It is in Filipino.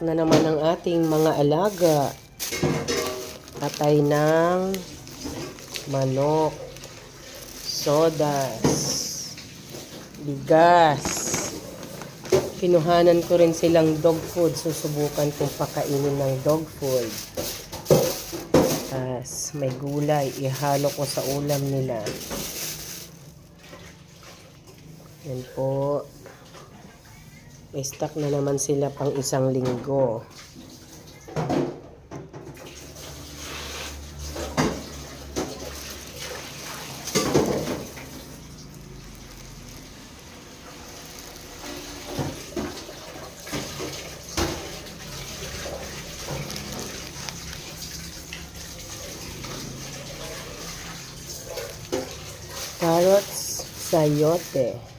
Na naman ang ating mga alaga. Patay ng manok, sodas, bigas. Kinuhanan ko rin silang dog food. Susubukan kong pakainin ng dog food. Tapos may gulay. Ihalo ko sa ulam nila. Yan po. Stock na naman sila pang isang linggo. Carrots, sayote.